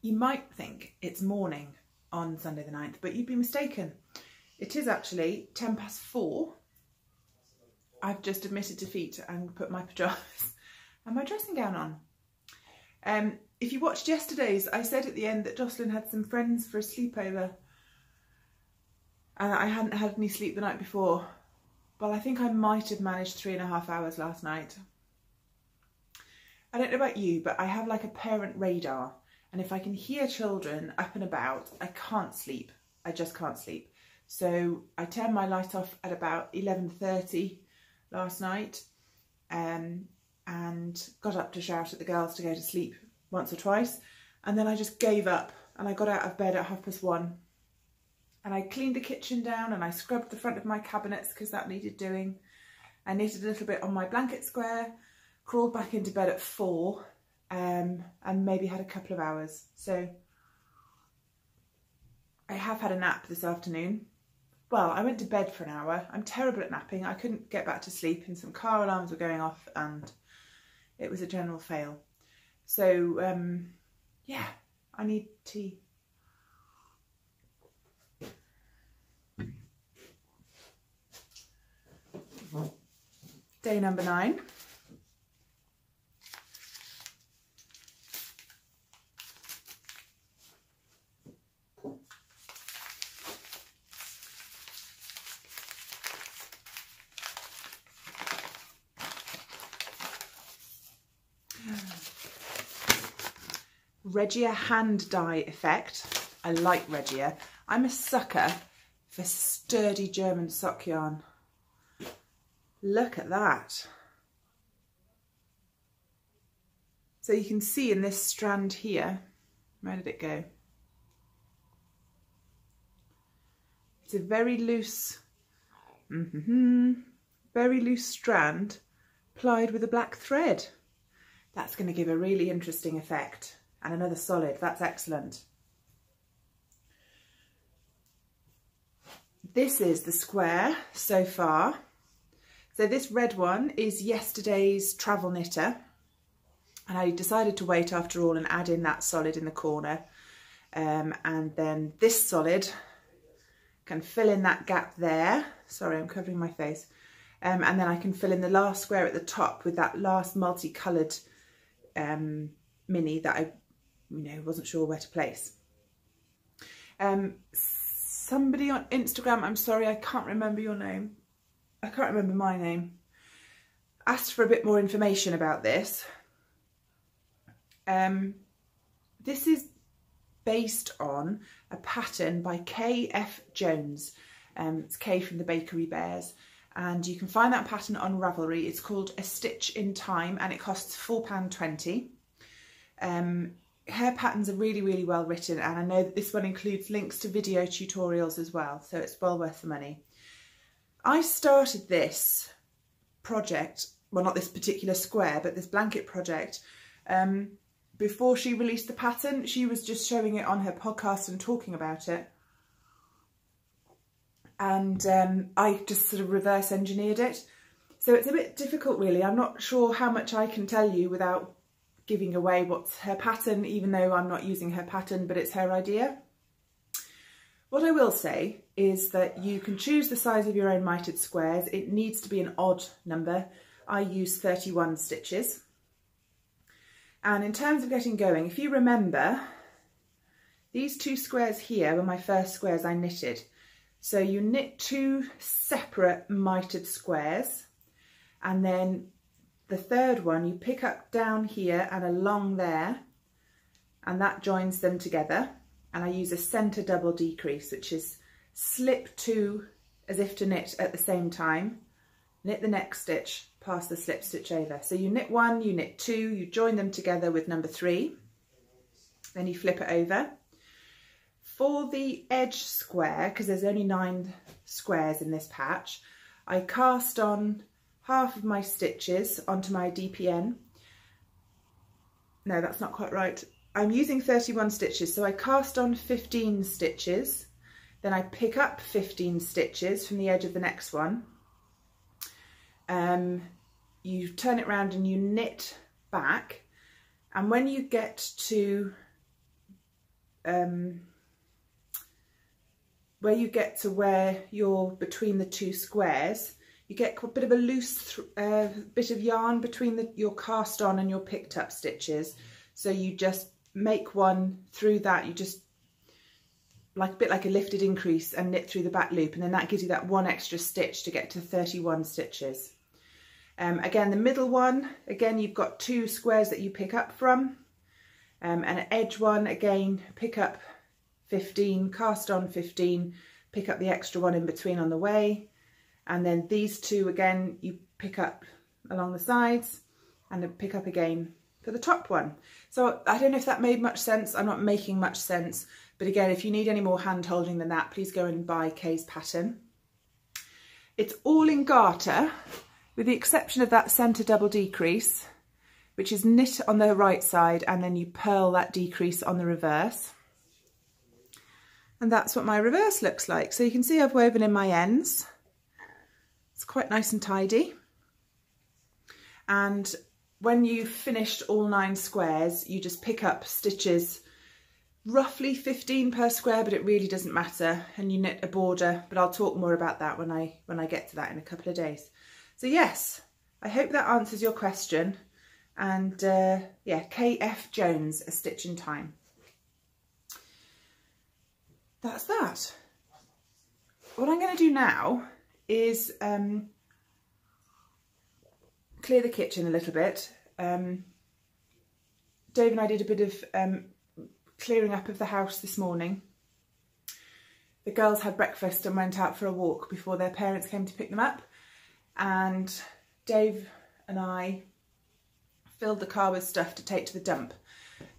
You might think it's morning on Sunday the 9th, but you'd be mistaken. It is actually 4:10. I've just admitted defeat and put my pyjamas and my dressing gown on. If you watched yesterday's, I said at the end that Jocelyn had some friends for a sleepover and I hadn't had any sleep the night before. Well, I think I might have managed 3.5 hours last night. I don't know about you, but I have like a parent radar, and if I can hear children up and about, I can't sleep. I just can't sleep. So I turned my light off at about 11:30 last night and got up to shout at the girls to go to sleep once or twice, and then I just gave up and I got out of bed at 1:30 and I cleaned the kitchen down and I scrubbed the front of my cabinets because that needed doing. I knitted a little bit on my blanket square, crawled back into bed at 4 and maybe had a couple of hours. So I have had a nap this afternoon. Well, I went to bed for an hour. I'm terrible at napping. I couldn't get back to sleep and some car alarms were going off and it was a general fail. So, yeah, I need tea. Day number 9. Regia hand dye effect. I like Regia. I'm a sucker for sturdy German sock yarn. Look at that. So you can see in this strand here, where did it go? It's a very loose, very loose strand plied with a black thread. That's going to give a really interesting effect. And another solid, that's excellent. This is the square so far. So this red one is yesterday's travel knitter. And I decided to wait after all and add in that solid in the corner. And then this solid can fill in that gap there. Sorry, I'm covering my face. And then I can fill in the last square at the top with that last multicoloured mini that I wasn't sure where to place. Somebody on Instagram, I'm sorry, I can't remember your name. I can't remember my name. Asked for a bit more information about this. This is based on a pattern by K.F. Jones. It's K from the Bakery Bears. And you can find that pattern on Ravelry. It's called A Stitch in Time and it costs £4.20. Her patterns are really, really well written, and I know that this one includes links to video tutorials as well, so it's well worth the money. I started this project, well, not this particular square, but this blanket project, before she released the pattern. She was just showing it on her podcast and talking about it. And I just sort of reverse engineered it. So it's a bit difficult, really. I'm not sure how much I can tell you without giving away what's her pattern, even though I'm not using her pattern, but it's her idea. What I will say is that you can choose the size of your own mitered squares. It needs to be an odd number. I use 31 stitches. And in terms of getting going, if you remember, these 2 squares here were my first squares I knitted. So you knit 2 separate mitered squares, and then the third one you pick up down here and along there, and that joins them together. And I use a centre double decrease, which is slip 2 as if to knit at the same time, knit the next stitch, pass the slip stitch over. So you knit 1, you knit 2, you join them together with number 3, then you flip it over. For the edge square, because there's only 9 squares in this patch, I cast on half of my stitches onto my DPN. No, that's not quite right. I'm using 31 stitches, so I cast on 15 stitches, then I pick up 15 stitches from the edge of the next one. You turn it around and you knit back, and when you get to to where you're between the two squares, you get a bit of a loose bit of yarn between your cast on and your picked up stitches. So you just make one through that, you just a bit like a lifted increase and knit through the back loop, and then that gives you that one extra stitch to get to 31 stitches. Again, the middle one, again, you've got two squares that you pick up from, and an edge one, again, pick up 15, cast on 15, pick up the extra one in between on the way, and then these two, again, you pick up along the sides and then pick up again for the top one. So I don't know if that made much sense. I'm not making much sense, but again, if you need any more hand holding than that, please go and buy Kay's pattern. It's all in garter, with the exception of that centre double decrease, which is knit on the right side and then you purl that decrease on the reverse. And that's what my reverse looks like. So you can see I've woven in my ends. It's quite nice and tidy. And when you've finished all 9 squares, you just pick up stitches, roughly 15 per square, but it really doesn't matter, and you knit a border, but I'll talk more about that when I get to that in a couple of days. So yes, I hope that answers your question, and yeah, KF Jones, A Stitch in Time. That's that. What I'm going to do now is clear the kitchen a little bit. Dave and I did a bit of clearing up of the house this morning. The girls had breakfast and went out for a walk before their parents came to pick them up, and Dave and I filled the car with stuff to take to the dump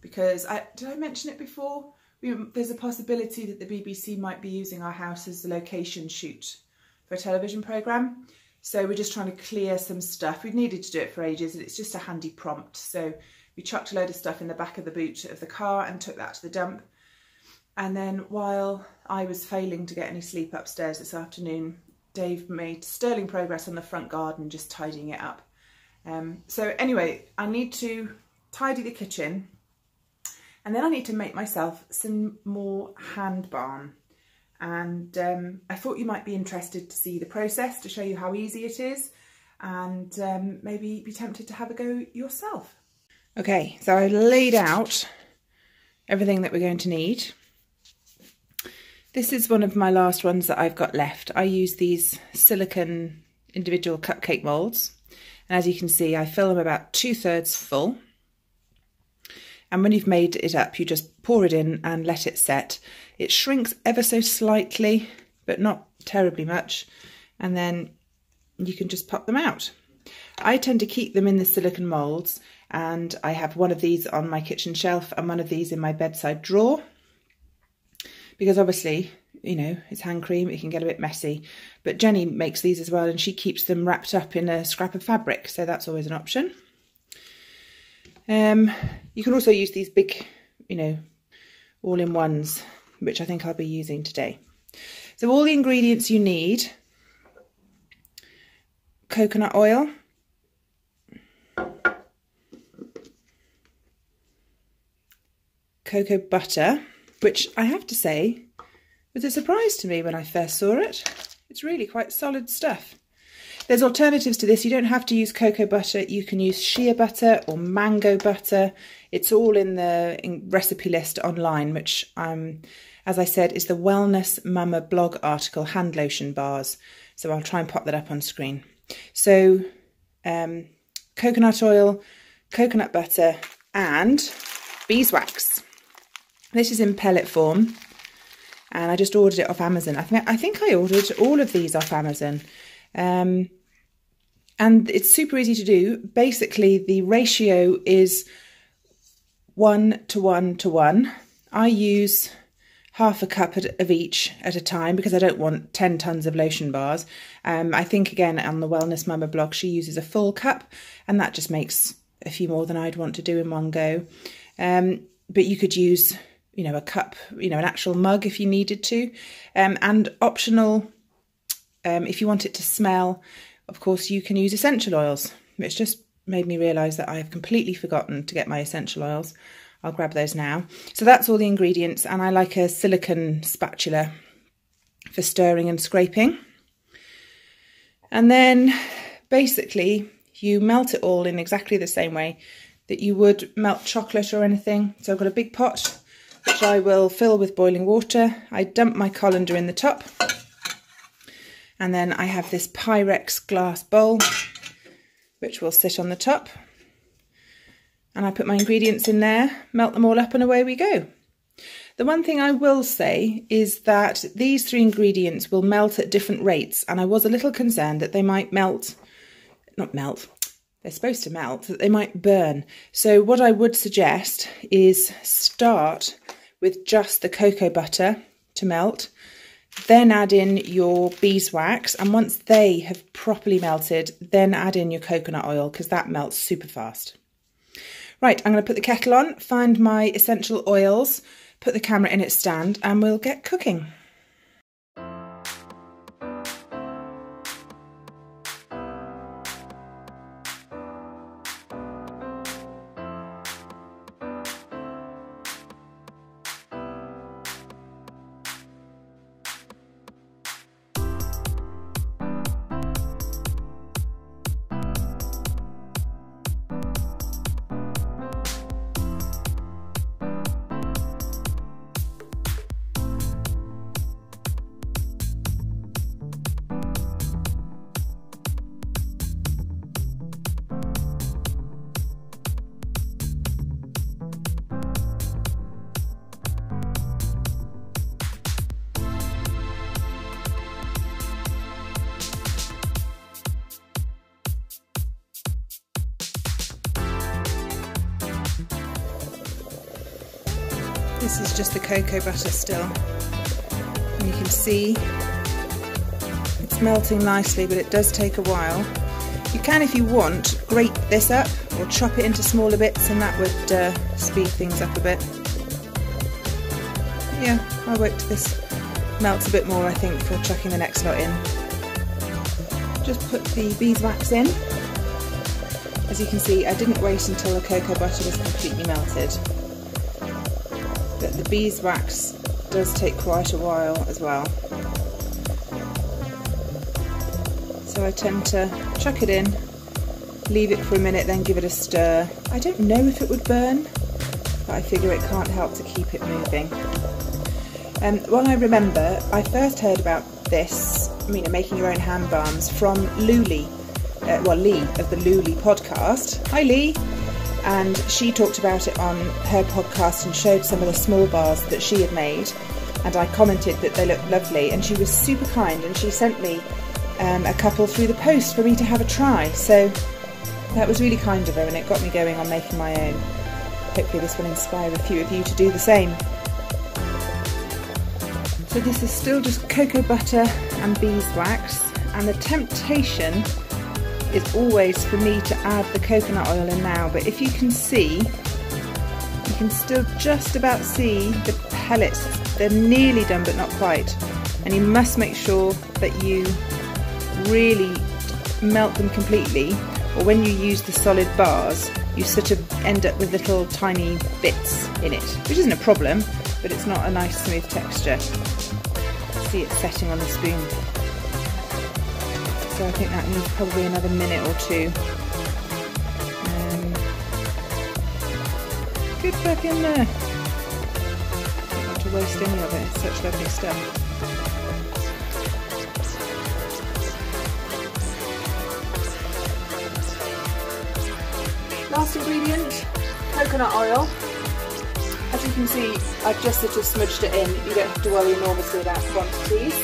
because did I mention it before? There's a possibility that the BBC might be using our house as a location shoot for a television programme. So we're just trying to clear some stuff. We've needed to do it for ages and it's just a handy prompt. So we chucked a load of stuff in the back of the boot of the car and took that to the dump. And then while I was failing to get any sleep upstairs this afternoon, Dave made sterling progress on the front garden, just tidying it up. So anyway, I need to tidy the kitchen, and then I need to make myself some more hand barn. And I thought you might be interested to see the process, to show you how easy it is, and maybe be tempted to have a go yourself. Okay, so I laid out everything that we're going to need. This is one of my last ones that I've got left. I use these silicone individual cupcake moulds, and as you can see, I fill them about 2/3 full. And when you've made it up, you just pour it in and let it set. It shrinks ever so slightly, but not terribly much. And then you can just pop them out. I tend to keep them in the silicone moulds, and I have one of these on my kitchen shelf and one of these in my bedside drawer. Because obviously, you know, it's hand cream, it can get a bit messy. But Jenny makes these as well, and she keeps them wrapped up in a scrap of fabric, so that's always an option. You can also use these big, you know, all-in-ones, which I think I'll be using today. So all the ingredients you need: coconut oil, cocoa butter, which I have to say was a surprise to me when I first saw it. It's really quite solid stuff. There's alternatives to this. You don't have to use cocoa butter. You can use shea butter or mango butter. It's all in the recipe list online, which, as I said, is the Wellness Mama blog article, hand lotion bars. So I'll try and pop that up on screen. So coconut oil, coconut butter, and beeswax. This is in pellet form, and I just ordered it off Amazon. I think I ordered all of these off Amazon. And it's super easy to do. Basically, the ratio is 1 to 1 to 1. I use half a cup of each at a time because I don't want 10 tons of lotion bars. I think, again, on the Wellness Mama blog, she uses a full cup, and that just makes a few more than I'd want to do in one go. But you could use, you know, a cup, you know, an actual mug if you needed to. And optional, if you want it to smell, of course, you can use essential oils, which just made me realise that I have completely forgotten to get my essential oils. I'll grab those now. So that's all the ingredients, and I like a silicone spatula for stirring and scraping. And then basically you melt it all in exactly the same way that you would melt chocolate or anything. So I've got a big pot which I will fill with boiling water. I dump my colander in the top, and then I have this Pyrex glass bowl which will sit on the top, and I put my ingredients in there, melt them all up, and away we go. The one thing I will say is that these 3 ingredients will melt at different rates, and I was a little concerned that they might they're supposed to melt, that they might burn. So what I would suggest is start with just the cocoa butter to melt, then add in your beeswax, and once they have properly melted, then add in your coconut oil, because that melts super fast. Right, I'm going to put the kettle on, find my essential oils, put the camera in its stand, and we'll get cooking. This is just the cocoa butter still, and you can see it's melting nicely, but it does take a while. You can, if you want, grate this up or chop it into smaller bits, and that would speed things up a bit. Yeah, I'll wait till this melts a bit more, I think, before chucking the next lot in. Just put the beeswax in. As you can see, I didn't wait until the cocoa butter was completely melted. But the beeswax does take quite a while as well. So I tend to chuck it in, leave it for a minute, then give it a stir. I don't know if it would burn, but I figure it can't help to keep it moving. Well, I remember I first heard about this, making your own hand balms, from Lee of the Lee podcast. Hi Lee! And she talked about it on her podcast and showed some of the small bars that she had made, and I commented that they looked lovely, and she was super kind, and she sent me a couple through the post for me to have a try. So that was really kind of her, and it got me going on making my own. Hopefully this will inspire a few of you to do the same. So this is still just cocoa butter and beeswax, and the temptation is always for me to add the coconut oil in now, but if you can see, you can still just about see the pellets. They're nearly done but not quite, and you must make sure that you really melt them completely, or when you use the solid bars you sort of end up with little tiny bits in it, which isn't a problem, but it's not a nice smooth texture. See it setting on the spoon. So I think that needs probably another minute or two. Good work in there. Don't want to waste any of it, it's such lovely stuff. Last ingredient, coconut oil. As you can see, I've just sort of smudged it in. You don't have to worry enormously about quantities.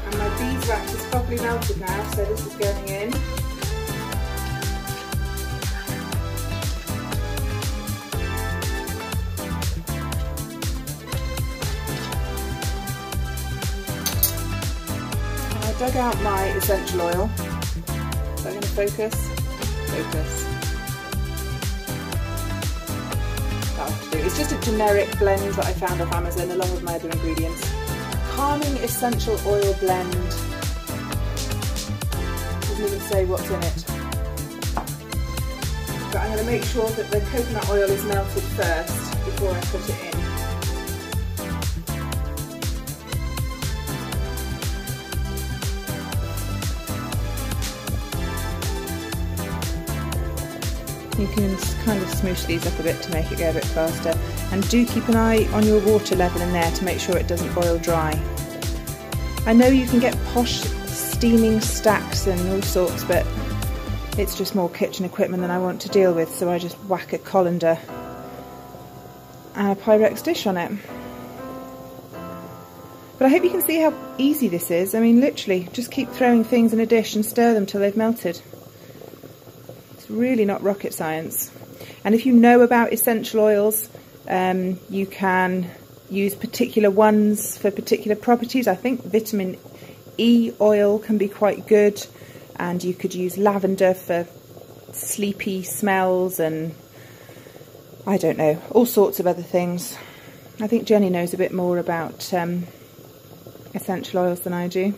And my beeswax is properly melted now, so this is going in. And I dug out my essential oil. So I'm going to focus. That'll have to do. It's just a generic blend that I found off Amazon along with my other ingredients. Calming essential oil blend. Doesn't even say what's in it. but I'm going to make sure that the coconut oil is melted first before I put it in. You can kind of smoosh these up a bit to make it go a bit faster, and do keep an eye on your water level in there to make sure it doesn't boil dry. I know you can get posh steaming stacks and all sorts, but it's just more kitchen equipment than I want to deal with, so I just whack a colander and a Pyrex dish on it. But I hope you can see how easy this is. I mean, literally, just keep throwing things in a dish and stir them till they've melted. Really not rocket science. And if you know about essential oils, you can use particular ones for particular properties. I think vitamin E oil can be quite good, and you could use lavender for sleepy smells, and I don't know, all sorts of other things. I think Jenny knows a bit more about essential oils than I do.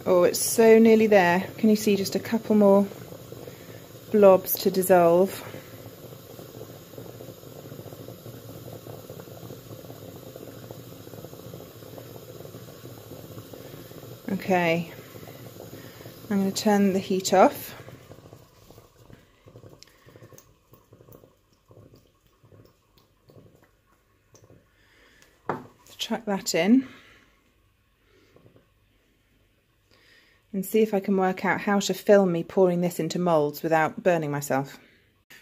Oh, it's so nearly there. Can you see just a couple more blobs to dissolve? Okay, I'm going to turn the heat off. Chuck that in and see if I can work out how to film me pouring this into moulds without burning myself.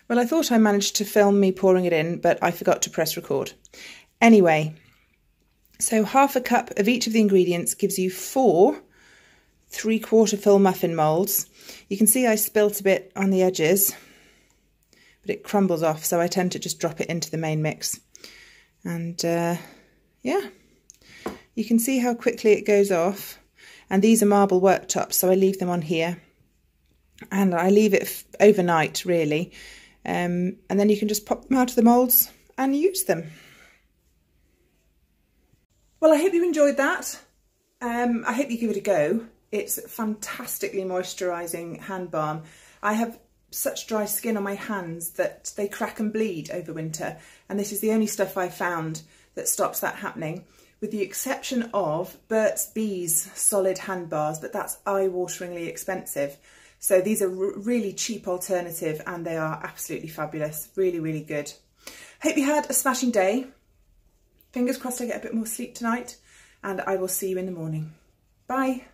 Well, I thought I managed to film me pouring it in, but I forgot to press record. Anyway, so half a cup of each of the ingredients gives you 4 3/4 full muffin moulds. You can see I spilt a bit on the edges, but it crumbles off, so I tend to just drop it into the main mix. And yeah, you can see how quickly it goes off. And these are marble worktops, so I leave them on here. And I leave it overnight, really. And then you can just pop them out of the moulds and use them. Well, I hope you enjoyed that. I hope you give it a go. It's fantastically moisturising hand balm. I have such dry skin on my hands that they crack and bleed over winter, and this is the only stuff I've found that stops that happening, with the exception of Burt's Bees solid hand bars, but that's eye-wateringly expensive. So these are really cheap alternative, and they are absolutely fabulous. Really, really good. Hope you had a smashing day. Fingers crossed I get a bit more sleep tonight, and I will see you in the morning. Bye.